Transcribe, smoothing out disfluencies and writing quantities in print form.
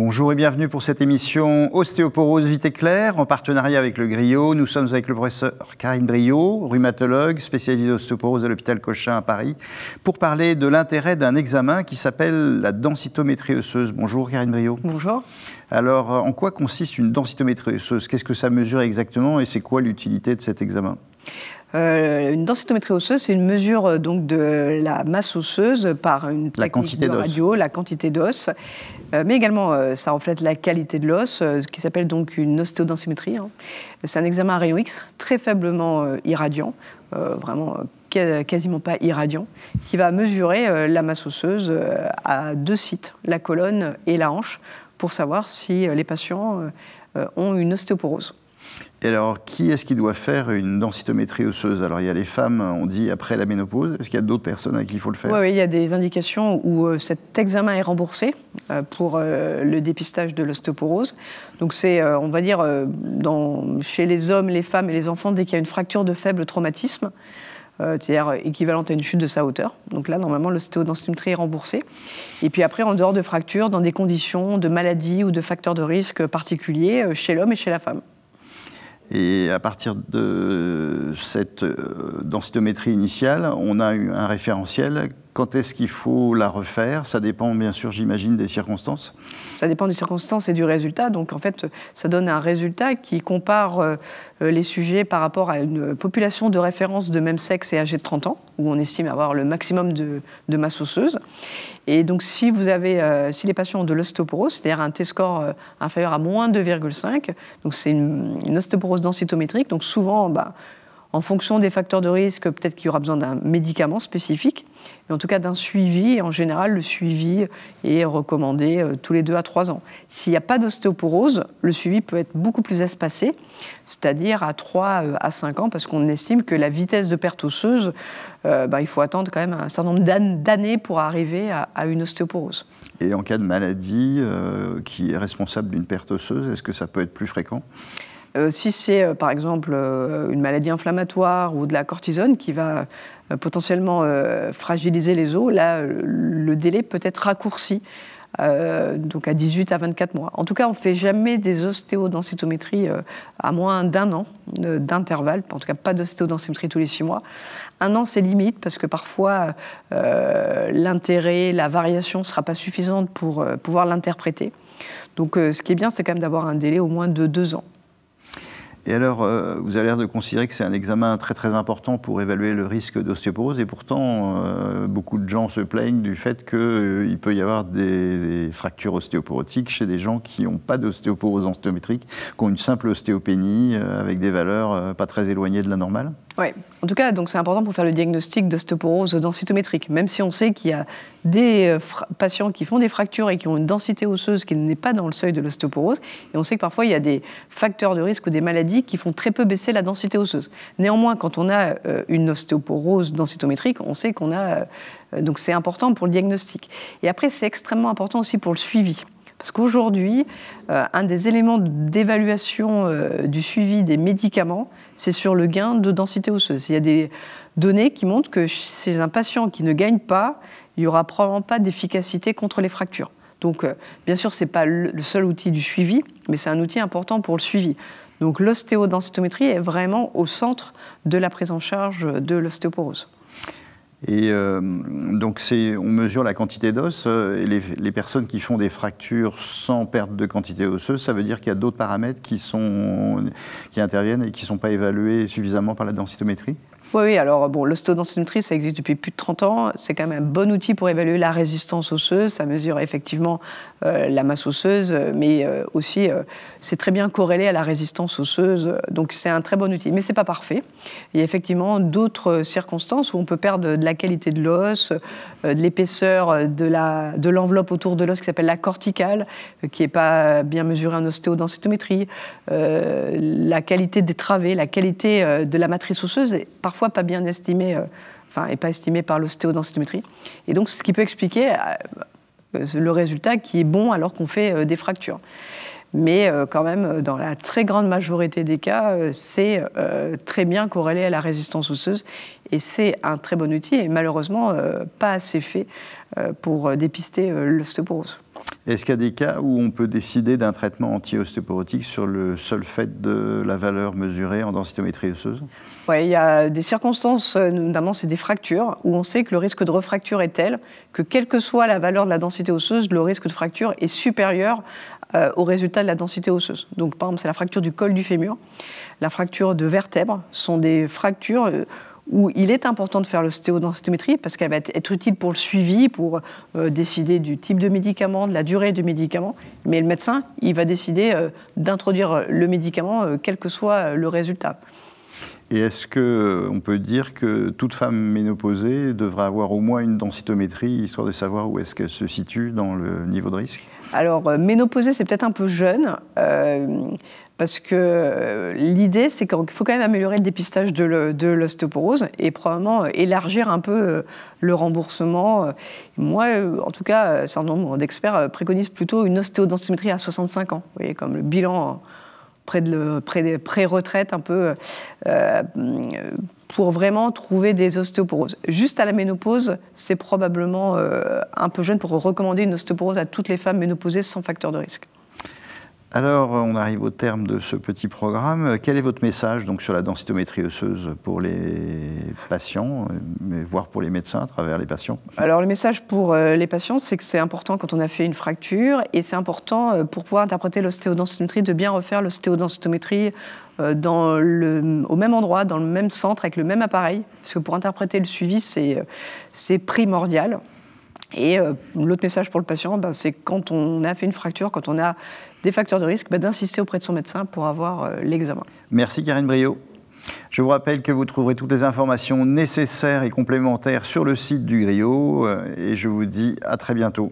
Bonjour et bienvenue pour cette émission Ostéoporose Vite et Claire en partenariat avec le Griot. Nous sommes avec le professeur Karine Briot, rhumatologue, spécialiste d'ostéoporose à l'hôpital Cochin à Paris, pour parler de l'intérêt d'un examen qui s'appelle la densitométrie osseuse. Bonjour Karine Briot. Bonjour. Alors, en quoi consiste une densitométrie osseuse? Qu'est-ce que ça mesure exactement et c'est quoi l'utilité de cet examen? Une densitométrie osseuse, c'est une mesure donc, de la masse osseuse par une technique de radio, la quantité d'os, mais également ça reflète la qualité de l'os, ce qui s'appelle donc une ostéodensimétrie. C'est un examen à rayon X très faiblement irradiant, vraiment quasiment pas irradiant, qui va mesurer la masse osseuse à deux sites, la colonne et la hanche, pour savoir si les patients ont une ostéoporose. Et alors, qui est-ce qui doit faire une densitométrie osseuse? Alors, il y a les femmes, on dit, après la ménopause. Est-ce qu'il y a d'autres personnes à qui il faut le faire? Oui, il y a des indications où cet examen est remboursé pour le dépistage de l'ostéoporose. Donc, c'est, on va dire, chez les hommes, les femmes et les enfants, dès qu'il y a une fracture de faible traumatisme, c'est-à-dire équivalente à une chute de sa hauteur. Donc là, normalement, l'ostéodensitométrie est remboursée. Et puis après, en dehors de fractures, dans des conditions de maladie ou de facteurs de risque particuliers, chez l'homme et chez la femme. Et à partir de cette densitométrie initiale, on a un référentiel. Quand est-ce qu'il faut la refaire? Ça dépend bien sûr, j'imagine, des circonstances. Ça dépend des circonstances et du résultat. Donc en fait, ça donne un résultat qui compare les sujets par rapport à une population de référence de même sexe et âgée de 30 ans, où on estime avoir le maximum de masse osseuse. Et donc si les patients ont de l'ostéoporose, c'est-à-dire un T-score inférieur à moins 2,5, donc c'est une ostéoporose densitométrique, donc souvent, en fonction des facteurs de risque, peut-être qu'il y aura besoin d'un médicament spécifique, mais en tout cas d'un suivi. Et en général, le suivi est recommandé tous les 2 à 3 ans. S'il n'y a pas d'ostéoporose, le suivi peut être beaucoup plus espacé, c'est-à-dire à 3 à 5 ans, parce qu'on estime que la vitesse de perte osseuse, il faut attendre quand même un certain nombre d'années pour arriver à une ostéoporose. Et en cas de maladie qui est responsable d'une perte osseuse, est-ce que ça peut être plus fréquent ? Si c'est par exemple une maladie inflammatoire ou de la cortisone qui va potentiellement fragiliser les os, là le délai peut être raccourci, donc à 18 à 24 mois. En tout cas, on ne fait jamais des ostéodensitométries à moins d'1 an d'intervalle, en tout cas pas d'ostéodensitométrie tous les 6 mois. 1 an, c'est limite parce que parfois l'intérêt, la variation ne sera pas suffisante pour pouvoir l'interpréter. Donc ce qui est bien, c'est quand même d'avoir un délai au moins de 2 ans. Et alors, vous avez l'air de considérer que c'est un examen très très important pour évaluer le risque d'ostéoporose, et pourtant, beaucoup de gens se plaignent du fait qu'il peut y avoir des fractures ostéoporotiques chez des gens qui n'ont pas d'ostéoporose densitométrique, qui ont une simple ostéopénie avec des valeurs pas très éloignées de la normale. Oui, en tout cas, donc c'est important pour faire le diagnostic d'ostéoporose densitométrique, même si on sait qu'il y a des patients qui font des fractures et qui ont une densité osseuse qui n'est pas dans le seuil de l'ostéoporose, et on sait que parfois il y a des facteurs de risque ou des maladies qui font très peu baisser la densité osseuse. Néanmoins, quand on a une ostéoporose densitométrique, on sait qu'on a... donc c'est important pour le diagnostic. Et après, c'est extrêmement important aussi pour le suivi. Parce qu'aujourd'hui, un des éléments d'évaluation du suivi des médicaments, c'est sur le gain de densité osseuse. Il y a des données qui montrent que chez un patient qui ne gagne pas, il n'y aura probablement pas d'efficacité contre les fractures. Donc, bien sûr, ce n'est pas le seul outil du suivi, mais c'est un outil important pour le suivi. Donc, l'ostéodensitométrie est vraiment au centre de la prise en charge de l'ostéoporose. Et donc on mesure la quantité d'os, et les personnes qui font des fractures sans perte de quantité osseuse, ça veut dire qu'il y a d'autres paramètres qui interviennent et qui ne sont pas évalués suffisamment par la densitométrie? Oui, alors bon, l'ostéodensitométrie, ça existe depuis plus de 30 ans. C'est quand même un bon outil pour évaluer la résistance osseuse. Ça mesure effectivement la masse osseuse, mais aussi c'est très bien corrélé à la résistance osseuse. Donc c'est un très bon outil, mais c'est pas parfait. Il y a effectivement d'autres circonstances où on peut perdre de la qualité de l'os, de l'épaisseur de l'enveloppe autour de l'os qui s'appelle la corticale, qui n'est pas bien mesurée en ostéodensitométrie, la qualité des travées, la qualité de la matrice osseuse est parfois pas bien estimée, et pas estimée par l'ostéodensitométrie. Et donc, ce qui peut expliquer le résultat qui est bon alors qu'on fait des fractures. Mais quand même, dans la très grande majorité des cas, c'est très bien corrélé à la résistance osseuse. Et c'est un très bon outil et malheureusement pas assez fait pour dépister l'ostéoporose. Est-ce qu'il y a des cas où on peut décider d'un traitement anti-ostéoporotique sur le seul fait de la valeur mesurée en densitométrie osseuse? Oui, il y a des circonstances, notamment c'est des fractures, où on sait que le risque de refracture est tel que quelle que soit la valeur de la densité osseuse, le risque de fracture est supérieur au résultat de la densité osseuse. Donc par exemple, c'est la fracture du col du fémur, la fracture de vertèbre, sont des fractures où il est important de faire l'ostéodensitométrie parce qu'elle va être utile pour le suivi, pour décider du type de médicament, de la durée du médicament. Mais le médecin, il va décider d'introduire le médicament, quel que soit le résultat. Et est-ce qu'on peut dire que toute femme ménopausée devrait avoir au moins une densitométrie, histoire de savoir où est-ce qu'elle se situe dans le niveau de risque? Alors, ménopausée, c'est peut-être un peu jeune, parce que l'idée, c'est qu'il faut quand même améliorer le dépistage de l'ostéoporose et probablement élargir un peu le remboursement. Moi, en tout cas, un certain nombre d'experts préconisent plutôt une ostéodensitométrie à 65 ans, vous voyez, comme le bilan près des pré-retraites un peu, pour vraiment trouver des ostéoporoses. Juste à la ménopause, c'est probablement un peu jeune pour recommander une ostéoporose à toutes les femmes ménopausées sans facteur de risque. Alors, on arrive au terme de ce petit programme. Quel est votre message donc, sur la densitométrie osseuse pour les patients, mais voire pour les médecins à travers les patients? Alors, le message pour les patients, c'est que c'est important quand on a fait une fracture et c'est important pour pouvoir interpréter l'ostéodensitométrie de bien refaire l'ostéodensitométrie au même endroit, dans le même centre, avec le même appareil, parce que pour interpréter le suivi, c'est primordial. Et l'autre message pour le patient, c'est quand on a fait une fracture, quand on a des facteurs de risque, d'insister auprès de son médecin pour avoir l'examen. Merci Karine Briot. Je vous rappelle que vous trouverez toutes les informations nécessaires et complémentaires sur le site du Griot et je vous dis à très bientôt.